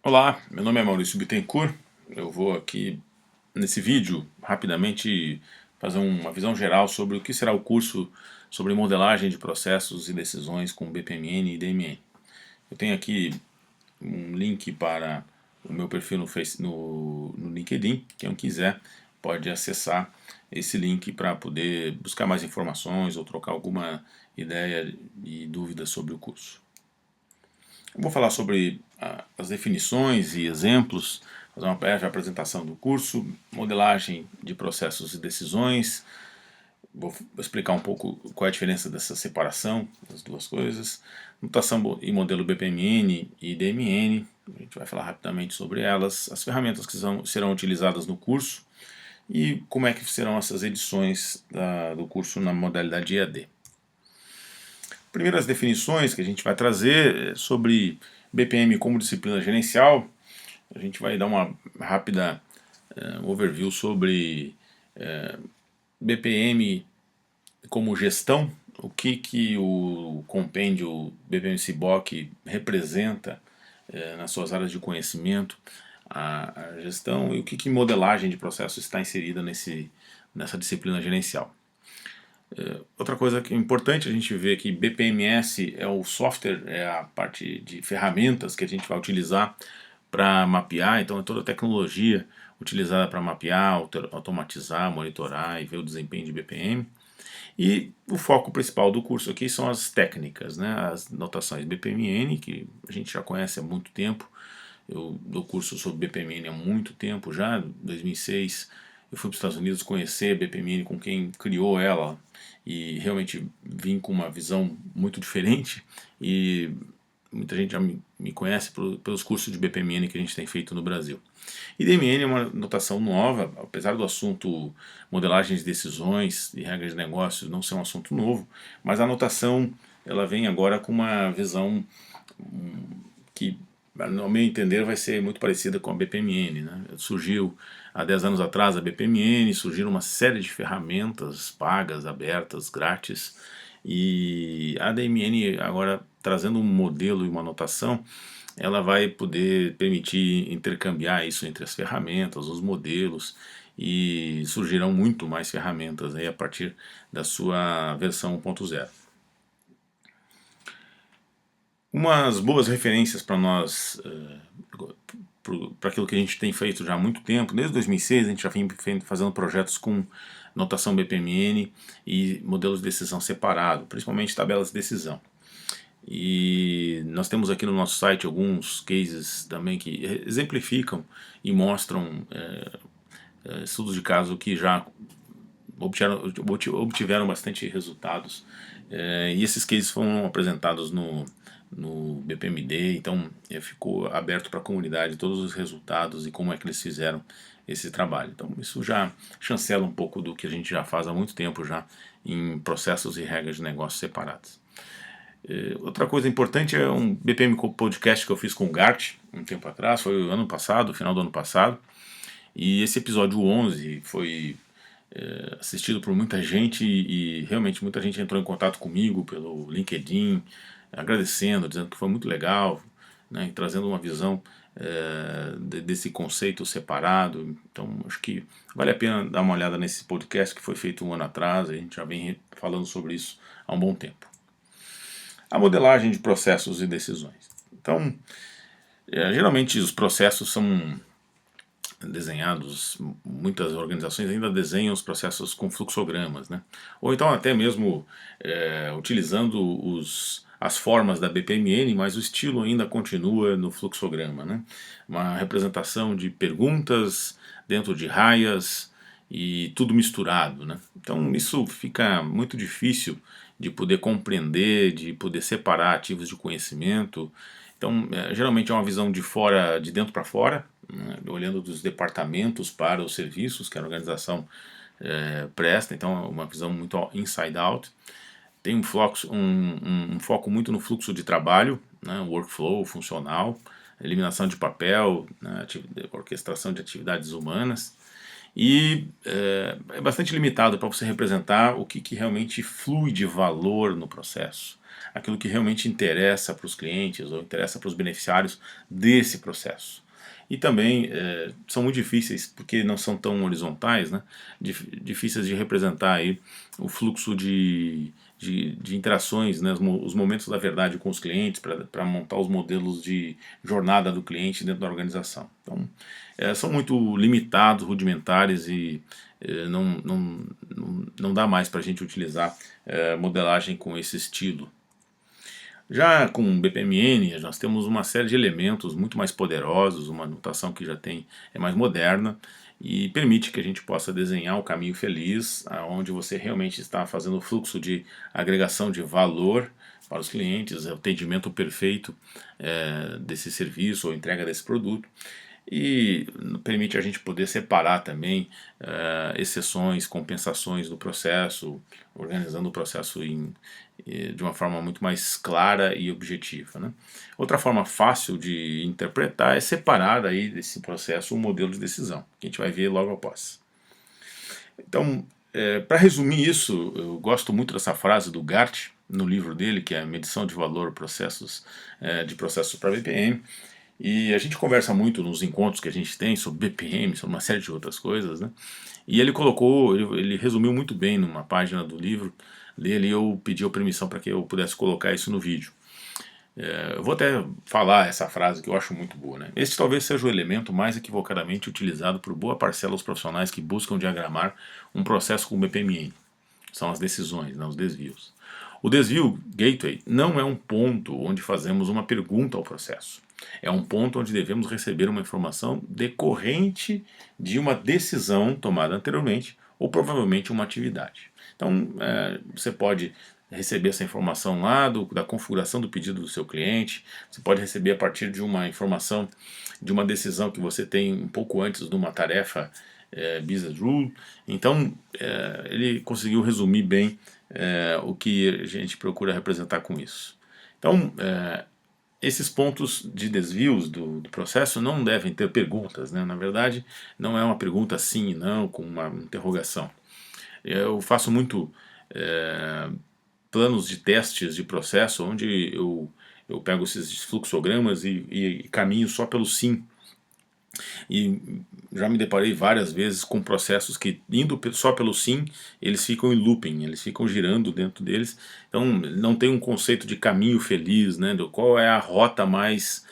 Olá, meu nome é Maurício Bittencourt. Eu vou aqui nesse vídeo rapidamente fazer uma visão geral sobre o que será o curso sobre modelagem de processos e decisões com BPMN e DMN. Eu tenho aqui um link para o meu perfil no LinkedIn. Quem quiser pode acessar esse link para poder buscar mais informações ou trocar alguma ideia e dúvida sobre o curso. Eu vou falar sobre as definições e exemplos, fazer uma breve apresentação do curso, modelagem de processos e decisões, vou explicar um pouco qual é a diferença dessa separação das duas coisas, notação e modelo BPMN e DMN, a gente vai falar rapidamente sobre elas, as ferramentas que serão utilizadas no curso e como é que serão essas edições do curso na modalidade EAD. Primeiras definições que a gente vai trazer sobre BPM como disciplina gerencial. A gente vai dar uma rápida overview sobre BPM como gestão, o que o compêndio BPM CBOK representa nas suas áreas de conhecimento, a gestão e o que modelagem de processo está inserida nessa disciplina gerencial. Outra coisa que é importante a gente ver que BPMS é o software, é a parte de ferramentas que a gente vai utilizar para mapear, então é toda a tecnologia utilizada para mapear, automatizar, monitorar e ver o desempenho de BPM. E o foco principal do curso aqui são as técnicas, né? As notações BPMN, que a gente já conhece há muito tempo. Eu dou curso sobre BPMN há muito tempo já, 2006 eu fui para os Estados Unidos conhecer a BPMN com quem criou ela e realmente vim com uma visão muito diferente e muita gente já me conhece pelos cursos de BPMN que a gente tem feito no Brasil. E DMN é uma notação nova, apesar do assunto modelagem de decisões e regras de negócios não ser um assunto novo, mas a notação ela vem agora com uma visão que, no meu entender, vai ser muito parecida com a BPMN. Né? Surgiu há 10 anos atrás a BPMN, surgiram uma série de ferramentas pagas, abertas, grátis, e a DMN agora trazendo um modelo e uma notação, ela vai poder permitir intercambiar isso entre as ferramentas, os modelos, e surgirão muito mais ferramentas aí a partir da sua versão 1.0. Umas boas referências para nós, para aquilo que a gente tem feito já há muito tempo, desde 2006 a gente já vem fazendo projetos com notação BPMN e modelos de decisão separado, principalmente tabelas de decisão. E nós temos aqui no nosso site alguns cases também que exemplificam e mostram estudos de caso que já obtiveram bastante resultados. E esses cases foram apresentados no BPMD, então ficou aberto para a comunidade todos os resultados e como é que eles fizeram esse trabalho. Então isso já chancela um pouco do que a gente já faz há muito tempo já em processos e regras de negócio separados. Outra coisa importante é um BPM podcast que eu fiz com o Gart um tempo atrás, foi o ano passado, final do ano passado, e esse episódio 11 foi assistido por muita gente e realmente muita gente entrou em contato comigo pelo LinkedIn, agradecendo, dizendo que foi muito legal, né, e trazendo uma visão desse conceito separado. Então acho que vale a pena dar uma olhada nesse podcast que foi feito um ano atrás, a gente já vem falando sobre isso há um bom tempo. A modelagem de processos e decisões. Então, geralmente os processos são desenhados, muitas organizações ainda desenham os processos com fluxogramas, né? Ou então até mesmo utilizando as formas da BPMN, mas o estilo ainda continua no fluxograma, né? Uma representação de perguntas dentro de raias e tudo misturado, né? Então isso fica muito difícil de poder compreender, de poder separar ativos de conhecimento. Então, geralmente é uma visão de fora, de dentro para fora, né, olhando dos departamentos para os serviços que a organização presta. Então, é uma visão muito inside out. Tem um foco muito no fluxo de trabalho, né, workflow funcional, eliminação de papel, né, orquestração de atividades humanas. E é bastante limitado para você representar o que realmente flui de valor no processo. aquilo que realmente interessa para os clientes ou interessa para os beneficiários desse processo. E também são muito difíceis, porque não são tão horizontais, né? Difíceis de representar aí o fluxo de interações, né? Os momentos da verdade com os clientes, para montar os modelos de jornada do cliente dentro da organização. Então, são muito limitados, rudimentares e não dá mais para a gente utilizar modelagem com esse estilo. Já com o BPMN, nós temos uma série de elementos muito mais poderosos, uma notação que já é mais moderna e permite que a gente possa desenhar um caminho feliz, onde você realmente está fazendo o fluxo de agregação de valor para os clientes, o atendimento perfeito desse serviço ou entrega desse produto. E permite a gente poder separar também exceções, compensações do processo, organizando o processo de uma forma muito mais clara e objetiva, né? Outra forma fácil de interpretar é separar aí desse processo um modelo de decisão, que a gente vai ver logo após. Então, para resumir isso, eu gosto muito dessa frase do Gart, no livro dele, que é a Medição de Valor de Processos para BPM. E a gente conversa muito nos encontros que a gente tem sobre BPM, sobre uma série de outras coisas, né? E ele resumiu muito bem numa página do livro dele, e eu pedi a permissão para que eu pudesse colocar isso no vídeo. Eu vou até falar essa frase que eu acho muito boa, né? Este talvez seja o elemento mais equivocadamente utilizado por boa parcela dos profissionais que buscam diagramar um processo com BPMN. São as decisões, não os desvios. O desvio gateway não é um ponto onde fazemos uma pergunta ao processo. É um ponto onde devemos receber uma informação decorrente de uma decisão tomada anteriormente ou provavelmente uma atividade. Então, você pode receber essa informação lá da configuração do pedido do seu cliente, você pode receber a partir de uma informação de uma decisão que você tem um pouco antes de uma tarefa business rule. Então, ele conseguiu resumir bem o que a gente procura representar com isso. Então, esses pontos de desvios do processo não devem ter perguntas, né? Na verdade, não é uma pergunta sim e não com uma interrogação. Eu faço muito planos de testes de processo onde eu pego esses fluxogramas e caminho só pelo sim. E já me deparei várias vezes com processos que, indo só pelo sim, eles ficam em looping, eles ficam girando dentro deles. Então não tem um conceito de caminho feliz, né, do qual é a rota mais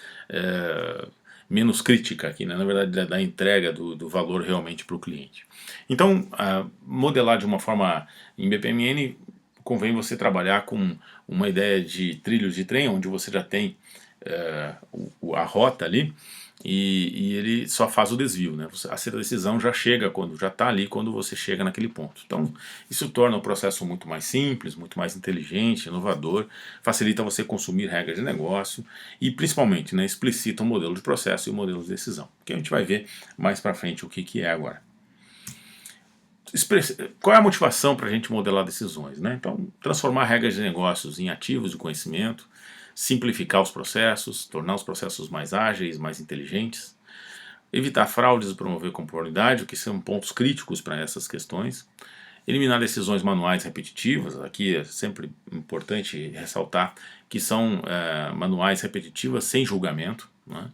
menos crítica aqui, né, na verdade da entrega do valor realmente para o cliente. Então modelar de uma forma em BPMN, convém você trabalhar com uma ideia de trilhos de trem, onde você já tem a rota ali, e ele só faz o desvio, né? A decisão já chega já está ali quando você chega naquele ponto. Então isso torna o processo muito mais simples, muito mais inteligente, inovador, facilita você consumir regras de negócio e principalmente, né, explicita o modelo de processo e o modelo de decisão, que a gente vai ver mais para frente o que é agora. Qual é a motivação para a gente modelar decisões, né? Então, transformar regras de negócios em ativos de conhecimento, simplificar os processos, tornar os processos mais ágeis, mais inteligentes, evitar fraudes e promover conformidade, o que são pontos críticos para essas questões, eliminar decisões manuais repetitivas. Aqui é sempre importante ressaltar que são manuais repetitivas sem julgamento, né?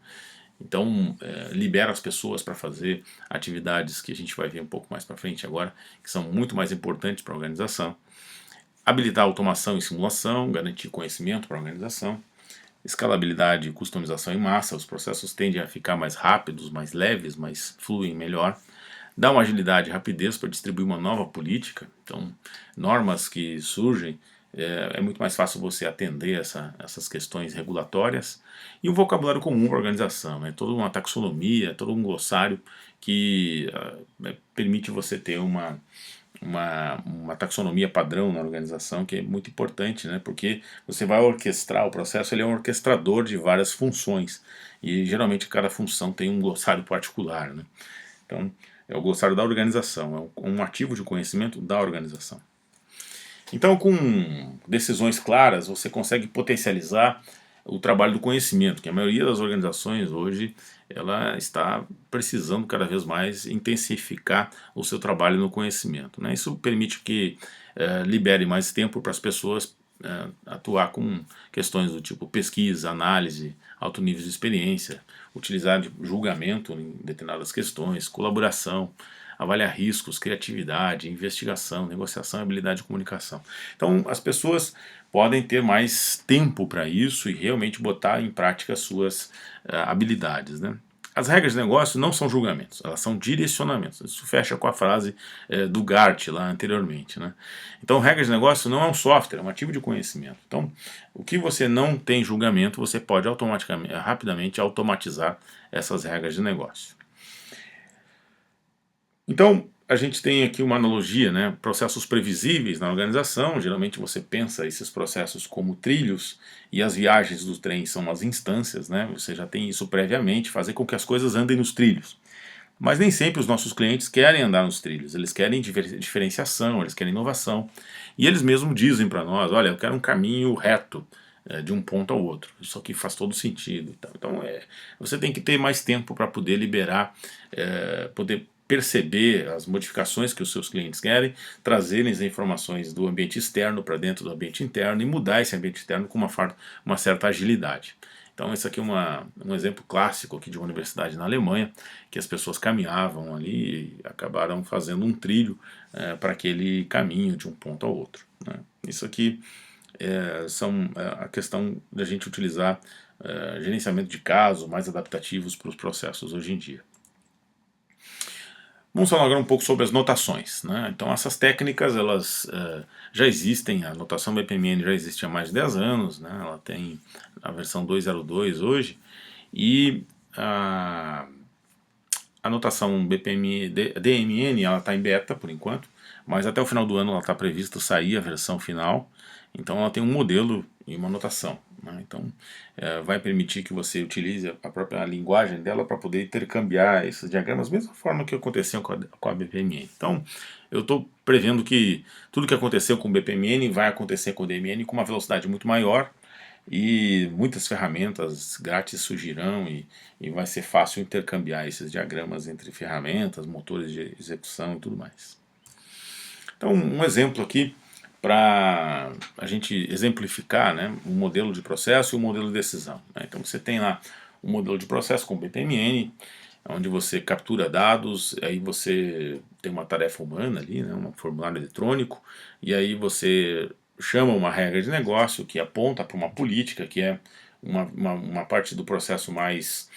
Então, libera as pessoas para fazer atividades que a gente vai ver um pouco mais para frente agora, que são muito mais importantes para a organização. Habilitar automação e simulação, garantir conhecimento para a organização. Escalabilidade e customização em massa, os processos tendem a ficar mais rápidos, mais leves, mas fluem melhor. Dá uma agilidade e rapidez para distribuir uma nova política. Então, normas que surgem, é muito mais fácil você atender essas questões regulatórias. E um vocabulário comum para a organização, né? Toda uma taxonomia, todo um glossário que permite você ter uma taxonomia padrão na organização, que é muito importante, né? Porque você vai orquestrar o processo, ele é um orquestrador de várias funções, e geralmente cada função tem um glossário particular, né? Então, é o glossário da organização, é um ativo de conhecimento da organização. Então, com decisões claras, você consegue potencializar o trabalho do conhecimento, que a maioria das organizações hoje ela está precisando cada vez mais intensificar o seu trabalho no conhecimento, né? Isso permite que libere mais tempo para as pessoas atuar com questões do tipo pesquisa, análise, alto nível de experiência, utilizar de julgamento em determinadas questões, colaboração, avaliar riscos, criatividade, investigação, negociação e habilidade de comunicação. Então as pessoas podem ter mais tempo para isso e realmente botar em prática as suas habilidades, né? As regras de negócio não são julgamentos, elas são direcionamentos. Isso fecha com a frase do Gart lá anteriormente, né? Então, regras de negócio não é um software, é um ativo de conhecimento. Então, o que você não tem julgamento, você pode rapidamente automatizar essas regras de negócio. Então, a gente tem aqui uma analogia, né? Processos previsíveis na organização. Geralmente você pensa esses processos como trilhos e as viagens do trem são as instâncias, né? Você já tem isso previamente, fazer com que as coisas andem nos trilhos. Mas nem sempre os nossos clientes querem andar nos trilhos, eles querem diferenciação, eles querem inovação. E eles mesmos dizem para nós, olha, eu quero um caminho reto de um ponto ao outro. Isso aqui faz todo sentido. Então você tem que ter mais tempo para poder liberar, poder perceber as modificações que os seus clientes querem, trazerem as informações do ambiente externo para dentro do ambiente interno e mudar esse ambiente interno com uma certa agilidade. Então esse aqui é um exemplo clássico aqui de uma universidade na Alemanha, que as pessoas caminhavam ali e acabaram fazendo um trilho para aquele caminho de um ponto ao outro, né? Isso aqui são a questão da gente utilizar gerenciamento de casos mais adaptativos para os processos hoje em dia. Vamos falar agora um pouco sobre as notações, né? Então essas técnicas elas já existem, a notação BPMN já existe há mais de 10 anos, né? Ela tem a versão 2.02 hoje, e a notação DMN ela está em beta por enquanto, mas até o final do ano ela está prevista sair a versão final. Então ela tem um modelo e uma notação, né? Então vai permitir que você utilize a própria linguagem dela para poder intercambiar esses diagramas, da mesma forma que aconteceu com a BPMN. Então eu estou prevendo que tudo que aconteceu com o BPMN vai acontecer com o DMN com uma velocidade muito maior, e muitas ferramentas grátis surgirão e vai ser fácil intercambiar esses diagramas entre ferramentas, motores de execução e tudo mais. Então um exemplo aqui para a gente exemplificar, né, um modelo de processo e um modelo de decisão, né? Então você tem lá um modelo de processo com BPMN, onde você captura dados, aí você tem uma tarefa humana ali, né, um formulário eletrônico, e aí você chama uma regra de negócio que aponta para uma política, que é uma parte do processo mais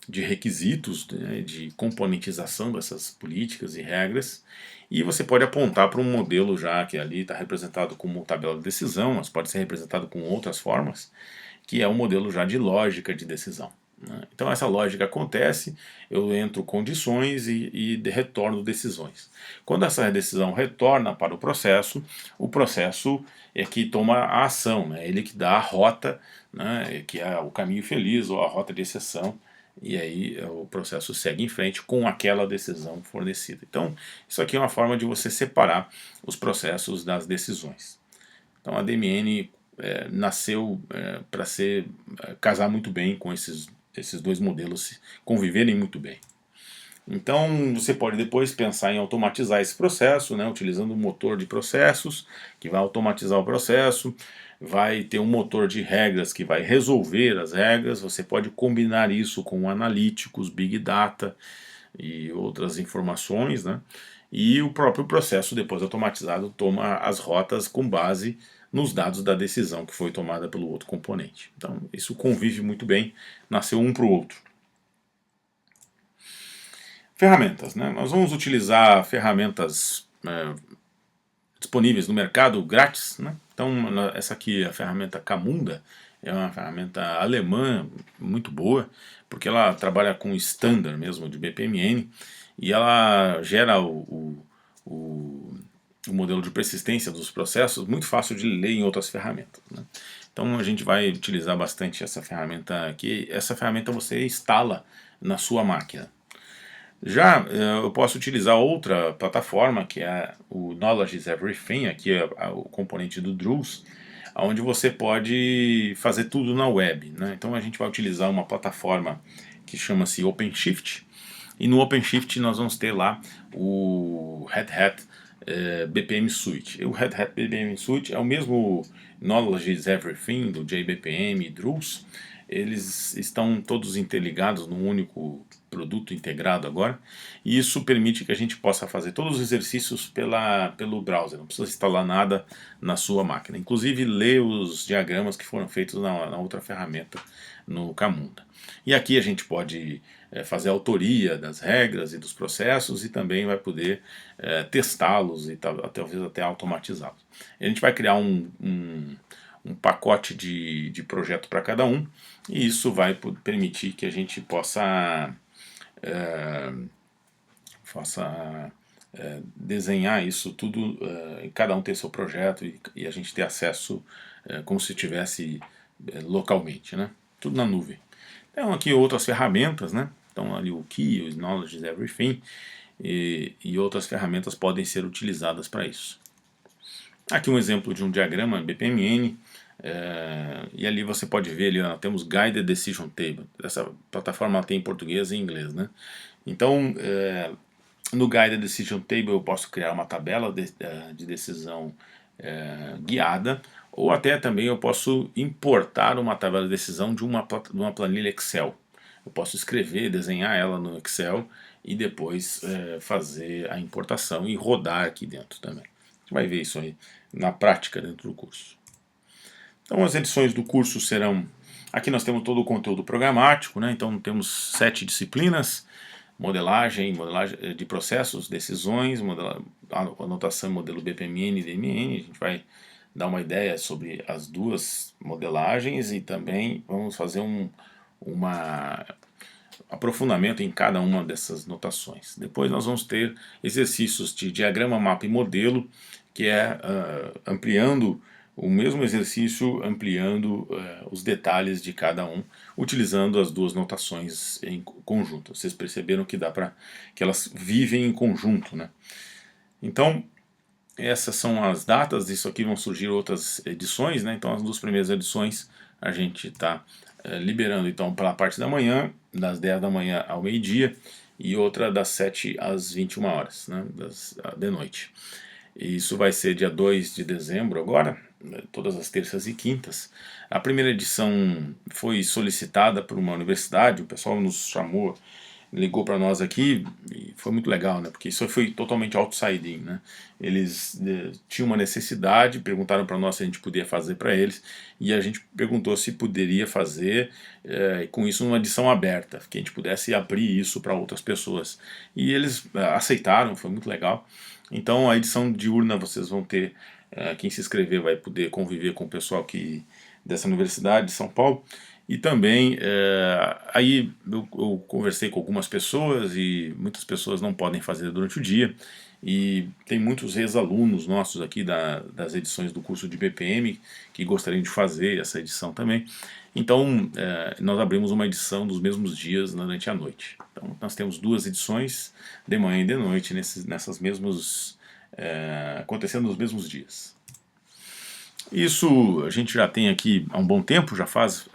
de requisitos, né, de componentização dessas políticas e regras, e você pode apontar para um modelo já que ali está representado como tabela de decisão, mas pode ser representado com outras formas, que é um modelo já de lógica de decisão, né? Então essa lógica acontece, eu entro condições e retorno decisões. Quando essa decisão retorna para o processo é que toma a ação, né? Ele que dá a rota, né? Que é o caminho feliz ou a rota de exceção, e aí o processo segue em frente com aquela decisão fornecida. Então isso aqui é uma forma de você separar os processos das decisões. Então a DMN nasceu para casar muito bem com esses dois modelos conviverem muito bem. Então você pode depois pensar em automatizar esse processo, né, utilizando um motor de processos que vai automatizar o processo, vai ter um motor de regras que vai resolver as regras, você pode combinar isso com analíticos, big data e outras informações, né, e o próprio processo depois automatizado toma as rotas com base nos dados da decisão que foi tomada pelo outro componente. Então isso convive muito bem, nasceu um para o outro. Ferramentas, né? Nós vamos utilizar ferramentas disponíveis no mercado grátis, né? Então essa aqui, a ferramenta Camunda, é uma ferramenta alemã muito boa, porque ela trabalha com standard mesmo de BPMN, e ela gera o modelo de persistência dos processos muito fácil de ler em outras ferramentas, né? Então a gente vai utilizar bastante essa ferramenta aqui. Essa ferramenta você instala na sua máquina. Já eu posso utilizar outra plataforma, que é o Knowledge is Everything, aqui é o componente do Druze, onde você pode fazer tudo na web, né? Então a gente vai utilizar uma plataforma que chama-se OpenShift, e no OpenShift nós vamos ter lá o Red Hat BPM Suite. O Red Hat BPM Suite é o mesmo Knowledge is Everything do JBPM e Druze. Eles estão todos interligados num único produto integrado agora, e isso permite que a gente possa fazer todos os exercícios pelo browser, não precisa instalar nada na sua máquina, inclusive ler os diagramas que foram feitos na outra ferramenta, no Camunda. E aqui a gente pode fazer a autoria das regras e dos processos, e também vai poder testá-los e talvez até automatizá-los. A gente vai criar um pacote de projeto para cada um, e isso vai permitir que a gente possa desenhar isso tudo, cada um ter seu projeto e a gente ter acesso como se estivesse localmente, né? Tudo na nuvem. Então aqui outras ferramentas, né? Então ali o Key, o Knowledge is Everything, e outras ferramentas podem ser utilizadas para isso. Aqui um exemplo de um diagrama BPMN, e ali você pode ver, ali, ó, temos Guided Decision Table. Essa plataforma tem em português e em inglês, né? Então, no Guided Decision Table eu posso criar uma tabela de decisão guiada, ou até também eu posso importar uma tabela de decisão de uma planilha Excel. Eu posso escrever, desenhar ela no Excel e depois fazer a importação e rodar aqui dentro também. A gente vai ver isso aí na prática dentro do curso. Então as edições do curso serão... Aqui nós temos todo o conteúdo programático, né? Então temos 7 disciplinas: modelagem de processos, decisões, anotação e modelo BPMN e DMN. A gente vai dar uma ideia sobre as duas modelagens e também vamos fazer um aprofundamento em cada uma dessas notações. Depois nós vamos ter exercícios de diagrama, mapa e modelo, que é ampliando o mesmo exercício, ampliando os detalhes de cada um, utilizando as duas notações em conjunto. Vocês perceberam que dá para que elas vivem em conjunto, né? Então, essas são as datas. Isso aqui vão surgir outras edições, né? Então, as duas primeiras edições a gente está liberando então para a parte da manhã, das 10 da manhã ao meio-dia, e outra das 7 às 21 horas, né? De noite. E isso vai ser dia 2 de dezembro agora, todas as terças e quintas. A primeira edição foi solicitada por uma universidade, o pessoal nos chamou, ligou para nós aqui, e foi muito legal, né? Porque isso foi totalmente outside-in, né? Eles tinham uma necessidade, perguntaram para nós se a gente podia fazer para eles, e a gente perguntou se poderia fazer com isso uma edição aberta, que a gente pudesse abrir isso para outras pessoas. E eles aceitaram, foi muito legal. Então a edição diurna vocês vão ter, quem se inscrever vai poder conviver com o pessoal dessa Universidade de São Paulo. E também, aí eu conversei com algumas pessoas, e muitas pessoas não podem fazer durante o dia, e tem muitos ex-alunos nossos aqui das edições do curso de BPM que gostariam de fazer essa edição também. Então nós abrimos uma edição dos mesmos dias durante a noite. Então nós temos duas edições, de manhã e de noite, nessas mesmos, acontecendo nos mesmos dias. Isso a gente já tem aqui há um bom tempo, já faz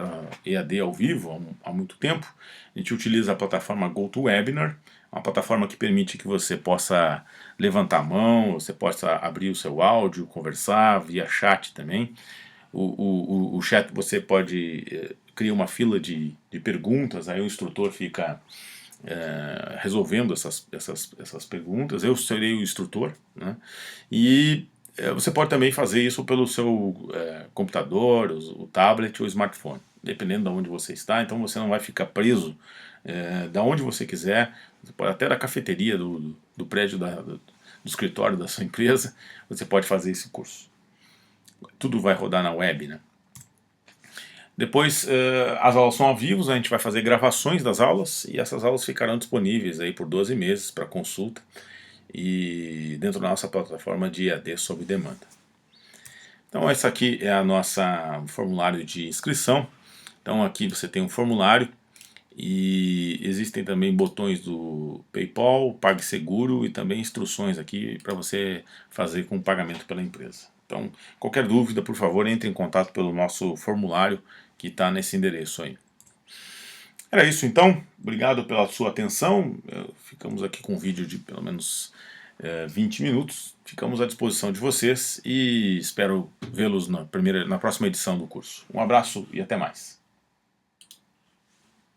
EAD ao vivo há muito tempo. A gente utiliza a plataforma GoToWebinar, uma plataforma que permite que você possa levantar a mão, você possa abrir o seu áudio, conversar via chat também. O chat você pode criar uma fila de perguntas, aí o instrutor fica resolvendo essas perguntas. Eu serei o instrutor, né? E você pode também fazer isso pelo seu computador, o tablet ou o smartphone, dependendo de onde você está. Então você não vai ficar preso da onde você quiser, você pode até da cafeteria do prédio do escritório da sua empresa, você pode fazer esse curso. Tudo vai rodar na web, né? Depois as aulas são ao vivo, a gente vai fazer gravações das aulas, e essas aulas ficarão disponíveis aí por 12 meses para consulta, e dentro da nossa plataforma de EAD sob demanda. Então essa aqui é a nossa formulário de inscrição. Então aqui você tem um formulário, e existem também botões do PayPal, PagSeguro, e também instruções aqui para você fazer com pagamento pela empresa. Então qualquer dúvida, por favor, entre em contato pelo nosso formulário que está nesse endereço aí. Era isso então, obrigado pela sua atenção. Ficamos aqui com um vídeo de pelo menos 20 minutos. Ficamos à disposição de vocês e espero vê-los na próxima edição do curso. Um abraço e até mais.